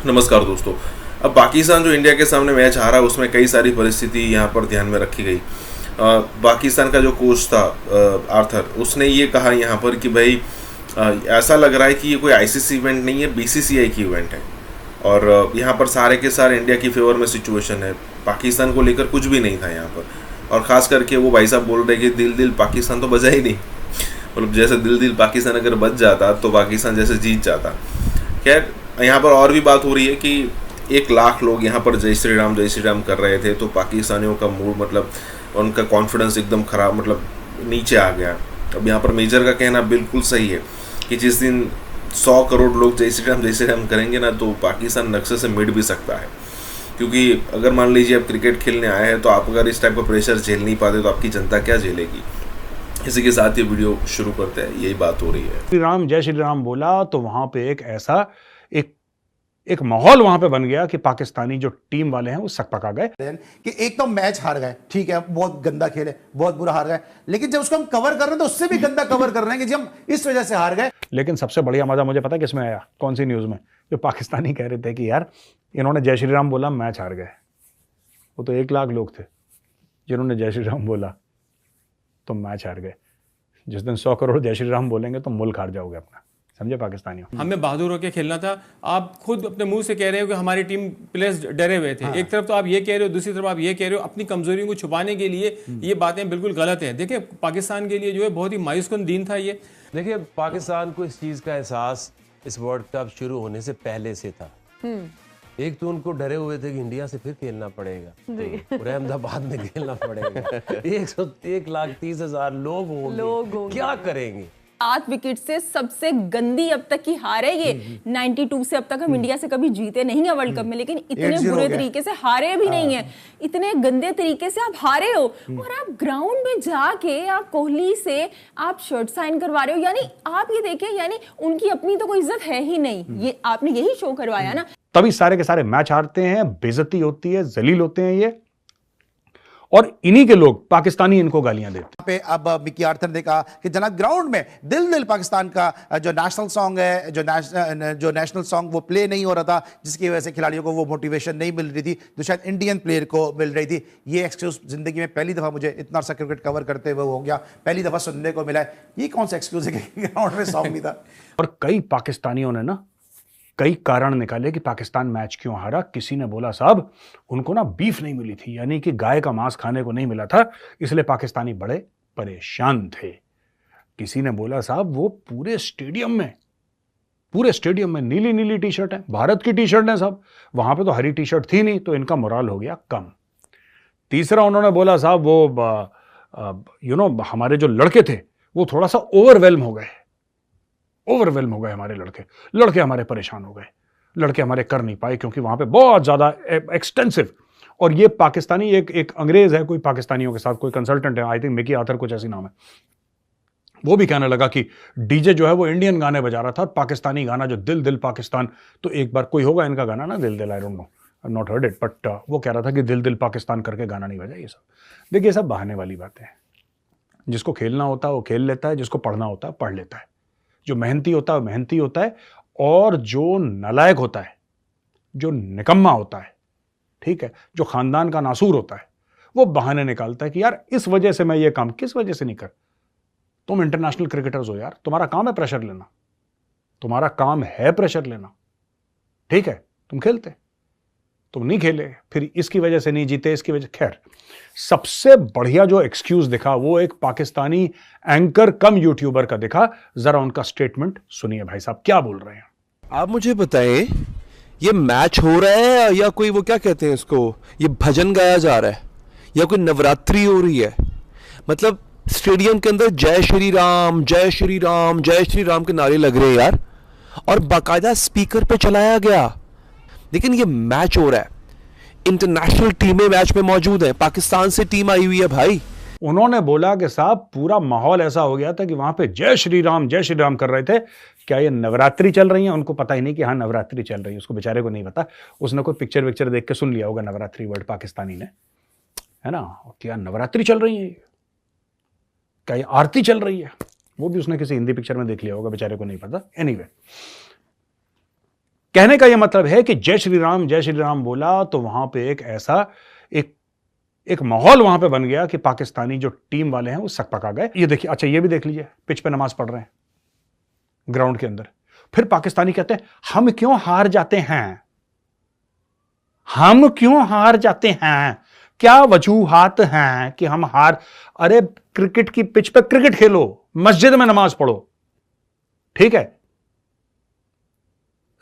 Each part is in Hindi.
नमस्कार दोस्तों। अब पाकिस्तान जो इंडिया के सामने मैच हारा उसमें कई सारी परिस्थिति यहाँ पर ध्यान में रखी गई। पाकिस्तान का जो कोच था आर्थर, उसने ये कहा यहाँ पर कि भाई ऐसा लग रहा है कि ये कोई आईसीसी इवेंट नहीं है, बीसीसीआई की इवेंट है। और यहाँ पर सारे के सारे इंडिया की फेवर में सिचुएशन है, पाकिस्तान को लेकर कुछ भी नहीं था यहाँ पर। और ख़ास करके वो भाई साहब बोल रहे कि दिल दिल पाकिस्तान तो बजा ही नहीं, मतलब जैसे दिल दिल पाकिस्तान अगर बच जाता तो पाकिस्तान जैसे जीत जाता। खैर, यहाँ पर और भी बात हो रही है कि 1 लाख लोग यहाँ पर जय श्री राम कर रहे थे, तो पाकिस्तानियों का मूड, मतलब उनका कॉन्फिडेंस एकदम ख़राब, मतलब नीचे आ गया। अब यहाँ पर मेजर का कहना बिल्कुल सही है कि जिस दिन 100 करोड़ लोग जय श्री राम करेंगे ना, तो पाकिस्तान नक्शे से मिट भी सकता है। क्योंकि अगर मान लीजिए आप क्रिकेट खेलने आए हैं, तो आप अगर इस टाइप का प्रेशर झेल नहीं पाते तो आपकी जनता क्या झेलेगी। इसी के साथ ये वीडियो शुरू करते हैं, यही बात हो रही है। श्री राम जय श्री राम बोला तो वहां पे एक ऐसा एक माहौल वहां पे बन गया कि पाकिस्तानी जो टीम वाले हैं वो सकपका गए कि एक तो मैच हार गए, ठीक है, बहुत गंदा खेले, बहुत बुरा हार गए, लेकिन जब उसको हम कवर कर रहे हैं तो उससे भी गंदा कवर कर रहे हैं कि जब हम इस वजह से हार गए। लेकिन सबसे बढ़िया मजा मुझे पता है किसमें आया, कौन सी न्यूज में, जो पाकिस्तानी कह रहे थे कि यार इन्होंने जय श्री राम बोला, मैच हार गए। वो तो 1 लाख लोग थे जिन्होंने जय श्री राम बोला तो मैच हार गए। जिस दिन 100 करोड़ जय श्री राम बोलेंगे तो मुल्क हार जाओगे अपना, समझे पाकिस्तानियों। हमें बहादुर होकर खेलना था। आप खुद अपने मुंह से कह रहे हो कि हमारी टीम प्लेयर्स डरे हुए थे। एक तरफ तो आप ये कह रहे हो, दूसरी तरफ आप ये कह रहे हो। अपनी कमजोरियों को छुपाने के लिए ये बातें बिल्कुल गलत हैं। देखिए, पाकिस्तान के लिए जो है बहुत ही मायूसकुन दिन था ये। देखिए, पाकिस्तान को इस चीज का एहसास इस वर्ल्ड कप शुरू होने से पहले से था। एक तो उनको डरे हुए थे कि इंडिया से फिर खेलना पड़ेगा और अहमदाबाद में खेलना पड़ेगा। 1,30,000 लोग होंगे, क्या करेंगे। 7 विकेट से सबसे गंदी अब तक की हार है ये। 92 से अब तक हम इंडिया से कभी जीते नहीं है वर्ल्ड कप में, लेकिन इतने बुरे तरीके से हारे भी नहीं है। इतने गंदे तरीके से आप हारे हो और आप ग्राउंड में जाके आप कोहली से आप शर्ट साइन करवा रहे हो। यानी आप ये देखिए, यानी उनकी अपनी तो कोई इज्जत है ही नहीं। ये आपने यही शो करवाया ना, तभी सारे के सारे मैच हारते हैं, बेइज्जती होती है, जलील होते हैं ये, और इन्हीं के लोग पाकिस्तानी इनको गालियां देते पे अब मिकी आर्थर ने कहा कि जना ग्राउंड में दिल दिल पाकिस्तान का जो नेशनल सॉन्ग है, जो नेशनल सॉन्ग वो प्ले नहीं हो रहा था, जिसकी वजह से खिलाड़ियों को वो मोटिवेशन नहीं मिल रही थी जो शायद इंडियन प्लेयर को मिल रही थी। ये एक्सक्यूज जिंदगी में पहली दफा मुझे इतना सा क्रिकेट कवर करते हुए हो गया, पहली दफा सुनने को मिला है। ये कौन सा एक्सक्यूज है कि ग्राउंड में सॉन्ग नहीं था। और कई पाकिस्तानियों ने ना कई कारण निकाले कि पाकिस्तान मैच क्यों हारा। किसी ने बोला साहब उनको ना बीफ नहीं मिली थी, यानी कि गाय का मांस खाने को नहीं मिला था, इसलिए पाकिस्तानी बड़े परेशान थे। किसी ने बोला साहब वो पूरे स्टेडियम में नीली नीली टी शर्ट है, भारत की टी शर्ट है साहब, वहां पे तो हरी टी शर्ट थी नहीं, तो इनका मोराल हो गया कम। तीसरा उन्होंने बोला साहब वो हमारे जो लड़के थे वो थोड़ा सा ओवरवेल्म हो गए हमारे लड़के हमारे परेशान हो गए, लड़के हमारे कर नहीं पाए क्योंकि वहां पे बहुत ज्यादा एक्सटेंसिव। और ये पाकिस्तानी एक अंग्रेज है, कोई पाकिस्तानियों के साथ कोई कंसल्टेंट है, आई थिंक मिकी आर्थर कुछ ऐसी नाम है, वो भी कहने लगा कि डीजे जो है वो इंडियन गाने बजा रहा था और पाकिस्तानी गाना जो दिल दिल पाकिस्तान, तो एक बार कोई होगा इनका गाना ना दिल दिल, I don't know, I not heard it, but वो कह रहा था कि दिल दिल पाकिस्तान करके गाना नहीं बजा। ये सब देखिए, सब बहाने वाली बातें हैं। जिसको खेलना होता है वो खेल लेता है, जिसको पढ़ना होता है पढ़ लेता है, जो मेहनती होता है वो मेहनती होता है, और जो नालायक होता है, जो निकम्मा होता है, ठीक है, जो खानदान का नासूर होता है, वो बहाने निकालता है कि यार इस वजह से मैं ये काम, किस वजह से नहीं कर। तुम इंटरनेशनल क्रिकेटर्स हो यार, तुम्हारा काम है प्रेशर लेना, तुम्हारा काम है प्रेशर लेना, ठीक है, तुम खेलते, तुम नहीं खेले, फिर इसकी वजह से नहीं जीते, इसकी वजह। खैर, सबसे बढ़िया जो एक्सक्यूज दिखा वो एक पाकिस्तानी एंकर कम यूट्यूबर का दिखा। जरा उनका स्टेटमेंट सुनिए भाई साहब क्या बोल रहे हैं। आप मुझे बताएं, ये मैच हो रहा है या कोई वो क्या कहते हैं इसको, ये भजन गाया जा रहा है या कोई नवरात्रि हो रही है? मतलब स्टेडियम के अंदर जय श्री राम जय श्री राम जय श्री राम के नारे लग रहे हैं यार, और बाकायदा स्पीकर पे चलाया गया। लेकिन ये मैच हो रहा है, इंटरनेशनल टीमें मैच में मौजूद है, पाकिस्तान से टीम आई हुई है भाई। उन्होंने बोला कि साहब पूरा माहौल ऐसा हो गया था कि वहां पे जय श्री राम कर रहे थे। क्या ये नवरात्रि चल रही है? उनको पता ही नहीं कि हाँ नवरात्रि चल रही है, उसको बेचारे को नहीं पता। उसने कोई पिक्चर विक्चर देख के सुन लिया होगा नवरात्रि वर्ड पाकिस्तानी ने, है ना, क्या नवरात्रि चल रही है, क्या ये आरती चल रही है, वो भी उसने किसी हिंदी पिक्चर में देख लिया होगा, बेचारे को नहीं पता। एनीवे, कहने का यह मतलब है कि जय श्री राम बोला तो वहां पे एक ऐसा एक माहौल वहां पे बन गया कि पाकिस्तानी जो टीम वाले हैं वो सकपका गए। ये देखिए, अच्छा ये भी देख लीजिए, पिच पे नमाज पढ़ रहे हैं ग्राउंड के अंदर। फिर पाकिस्तानी कहते हैं हम क्यों हार जाते हैं, हम क्यों हार जाते हैं, क्या वजूहात हैं कि हम हार। अरे क्रिकेट की पिच पे क्रिकेट खेलो, मस्जिद में नमाज पढ़ो, ठीक है,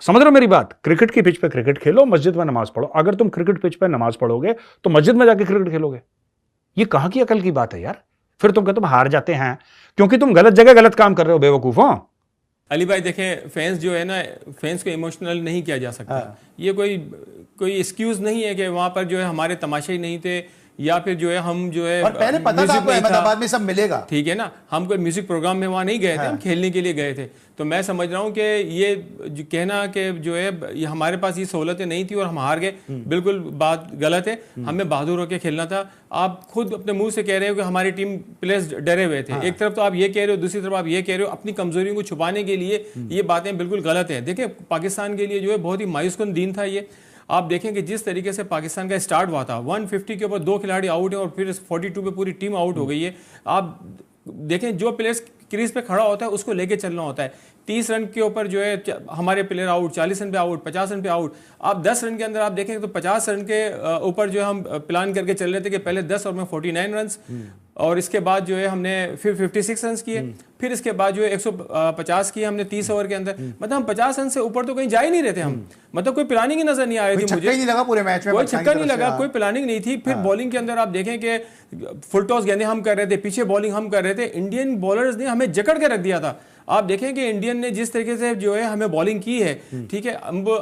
समझ रहे हो मेरी बात। क्रिकेट की पिच पे क्रिकेट खेलो, मस्जिद में नमाज पढ़ो। अगर तुम क्रिकेट पिच पे नमाज पढ़ोगे तो मस्जिद में जाके क्रिकेट खेलोगे। ये कहां की अकल की बात है यार। फिर तुम कहते तुम हार जाते हैं क्योंकि तुम गलत जगह गलत काम कर रहे हो, बेवकूफों। अली भाई देखें, फैंस जो है ना, फैंस को इमोशनल नहीं किया जा सकता। ये कोई एक्सक्यूज नहीं है कि वहां पर जो है हमारे तमाशे ही नहीं थे, या फिर जो है हम जो है, और पहले पता था आपको अहमदाबाद में सब मिलेगा, ठीक है ना, हम कोई म्यूजिक प्रोग्राम में वहां नहीं गए थे, हम खेलने के लिए गए थे। तो मैं समझ रहा हूं कि ये जो कहना कि जो है ये हमारे पास ये सहूलतें नहीं थी और हम हार गए, बिल्कुल बात गलत है। हमें बहादुर होकर खेलना था। आप खुद अपने मुंह से कह रहे हो कि हमारी टीम प्लेयर्स डरे हुए थे। एक तरफ तो आप ये कह रहे हो, दूसरी तरफ आप ये कह रहे हो, अपनी कमजोरियों को छुपाने के लिए ये बातें बिल्कुल गलत है। देखिए, पाकिस्तान के लिए जो है बहुत ही मायूसकुन दिन था ये। आप देखें कि जिस तरीके से पाकिस्तान का स्टार्ट हुआ था, 150 के ऊपर 2 खिलाड़ी आउट है और फिर 42 पे पूरी टीम आउट हो गई है। आप देखें, जो प्लेयर्स क्रीज पे खड़ा होता है उसको लेके चलना होता है। 30 रन के ऊपर जो है हमारे प्लेयर आउट, 40 रन पे आउट, 50 रन पे आउट। आप 10 रन के अंदर आप देखें तो 50 रन के ऊपर जो हम प्लान करके चल रहे थे कि पहले 10 ओवर में 49 रन, और इसके बाद जो है हमने फिर 56 रन किए, फिर इसके बाद जो है 150 किए हमने 30 ओवर के अंदर। मतलब हम 50 रन से ऊपर तो कहीं जा ही नहीं रहे थे हम। मतलब कोई प्लानिंग ही नजर नहीं आ रही थी मुझे, नहीं लगा पूरे मैच में, कोई छक्का नहीं लगा, कोई प्लानिंग नहीं थी। फिर बॉलिंग के अंदर आप देखें कि फुल टॉस गेंदें हम कर रहे थे, पीछे बॉलिंग हम कर रहे थे। इंडियन बॉलर्स ने हमें जकड़ के रख दिया था। आप देखें कि इंडियन ने जिस तरीके से जो है हमें बॉलिंग की है, ठीक है,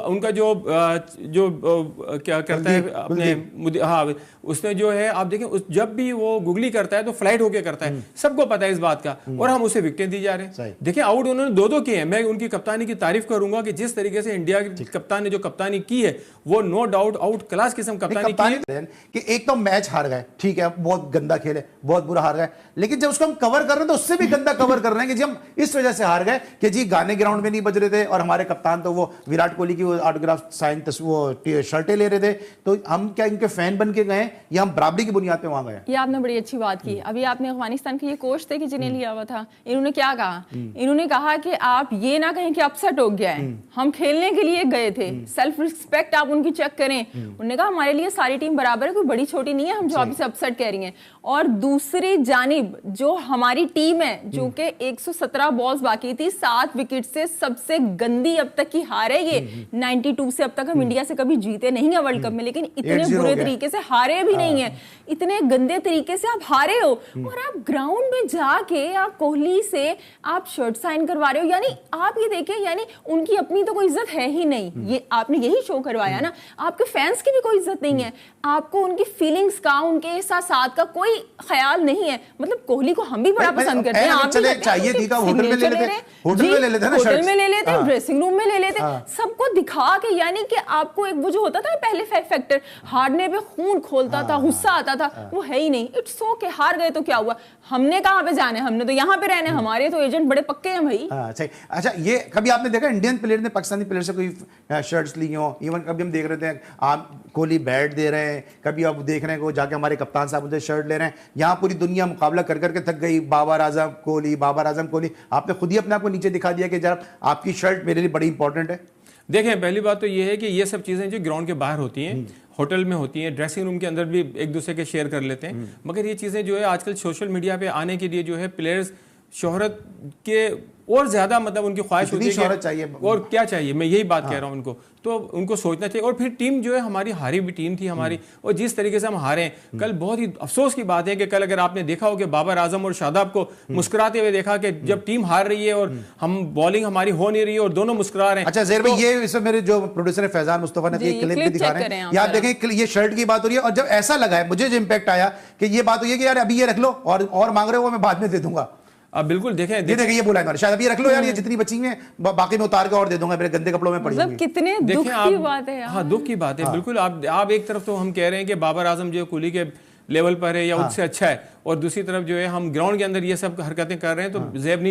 उनका जो क्या करता है अपने, हाँ, उसने जो है आप देखें जब भी वो गुगली करता है तो फ्लाइट होके करता है, सबको पता है इस बात का, और हम उसे विकेट दी जा रहे हैं। देखिए, आउट उन्होंने 2-2 किए हैं। मैं उनकी कप्तानी की तारीफ करूंगा कि जिस तरीके से इंडिया के कप्तान ने जो कप्तानी की है वो नो डाउट आउट क्लास किस्म कप्तानी की है। कि एक तो मैच हार गए, ठीक है, बहुत गंदा खेले, बहुत बुरा हार गए, लेकिन जब उसको हम कवर कर रहे हैं तो उससे भी गंदा कवर कर रहे हैं कि जी हम इस वजह से हार गए कि जी गाने ग्राउंड में नहीं बज रहे थे और हमारे कप्तान तो वो विराट कोहली की वो ऑटोग्राफ साइन वो शर्टें ले रहे थे। तो हम क्या इनके फैन बन के गए या हम बराबरी की बुनियाद पे वहां गए? ये आपने बड़ी अच्छी बात की। अभी आपने अफगानिस्तान के ये कोच थे कि जिन्हें लिया हुआ था, इन्होंने क्या कहा? इन्होंने कहा कि आप ये ना कहें कि अपसेट हो गया है, हम खेलने के लिए गए थे। सेल्फ रिस्पेक्ट आप उनकी चेक करें। उन्होंने कहा हमारे लिए सारी टीम बराबर है, कोई बड़ी छोटी नहीं है, हम जो आप इसे अपसेट कह रही हैं। और दूसरी जानिब जो हमारी टीम है, जो कि 117 बॉल्स बाकी थी, 7 विकेट से सबसे गंदी अब तक की हार है ये। 92 से अब तक हम इंडिया से कभी जीते नहीं है वर्ल्ड कप में, लेकिन इतने बुरे तरीके से हारे भी नहीं है, इतने गंदे तरीके से आप हारे हो। और आप ग्राउंड में जाके आप कोहली से आप शर्ट साइन करवा रहे हो। यानी आप ये देखें, यानी उनकी अपनी तो कोई इज्जत है ही नहीं। ये आपने यही शो करवाया ना, आपके फैंस की भी कोई इज्जत नहीं है, आपको उनकी फीलिंग्स का, उनके एहसास का कोई ख्याल नहीं है। मतलब कोहली को हम भी बड़ा पसंद करते हैं, आप भी चाहिए थी, होटल में ले लेते, होटल में ले लेते, होटल में ले लेते, ड्रेसिंग रूम में ले लेते, सबको दिखा के। यानी कि आपको एक वो जो होता था पहले फैक्टर, हारने पे खून खोलता था, गुस्सा आता था, वो है ही नहीं। इट्स ओके, हार गए तो क्या हुआ, हमने कहां पे जाना है, हमने तो यहाँ पे रहना है, हमारे तो एजेंट बड़े पक्के हैं भाई। अच्छा, ये कभी आपने देखा इंडियन प्लेयर ने पाकिस्तानी प्लेयर से कोई शर्ट्स ली हो? इवन कभी हम देख रहे थे आप कोहली बैट दे रहे हैं, कभी आप देख रहे हैं जाके हमारे कप्तान साहब मुझे शर्ट ले रहे हैं। यहाँ पूरी दुनिया मुकाबला कर करके थक गई, बाबर आजम कोहली, बाबर आजम कोहली। आपने खुद ही अपने आप को नीचे दिखा दिया कि जरा आपकी शर्ट मेरे लिए बड़ी इंपॉर्टेंट है। देखें, पहली बात तो ये है कि ये सब चीज़ें जो ग्राउंड के बाहर होती हैं, होटल में होती हैं, ड्रेसिंग रूम के अंदर भी एक दूसरे के शेयर कर लेते हैं, मगर ये चीज़ें जो है आजकल सोशल मीडिया पे आने के लिए जो है प्लेयर्स शोहरत के और ज्यादा मतलब उनकी ख्वाहिश होती है शोहरत चाहिए, और क्या चाहिए, मैं यही बात कह रहा हूँ उनको। तो उनको सोचना चाहिए। और फिर टीम जो है हमारी हारी भी टीम थी हमारी, और जिस तरीके से हम हारे हैं कल, बहुत ही अफसोस की बात है कि कल अगर आपने देखा हो कि बाबर आजम और शादाब को मुस्कुराते हुए देखा कि जब टीम हार रही है और हम बॉलिंग हमारी हो नहीं रही है और दोनों मुस्कुरा रहे हैं। अच्छा ज़ेर भाई, ये इसमें मेरे जो प्रोड्यूसर है फैजान मुस्तफा ने एक क्लिप भी दिखा रहे हैं, आप देखें ये शर्ट की बात हो रही है। और जब ऐसा लगा है, मुझे जो इंपैक्ट आया कि ये बात हुई है कि यार अभी ये रख लो और मांग रहे हो मैं बाद में दे दूंगा। अब बिल्कुल देखें ये बोला है शायद अभी रख लो यार, ये जितनी बची हैं बाकी में उतार के और दे दूंगा, मेरे गंदे कपड़ों में पड़ी होंगी। कितने दुख की बात है यार। हाँ, दुख की बात है बिल्कुल। आप एक तरफ तो हम कह रहे हैं कि बाबर आजम जो कोहली के लेवल पर है या उससे अच्छा है, और दूसरी तरफ जो है हम ग्राउंड के अंदर ये सब हरकतें कर रहे हैं, तो ज़ेब नहीं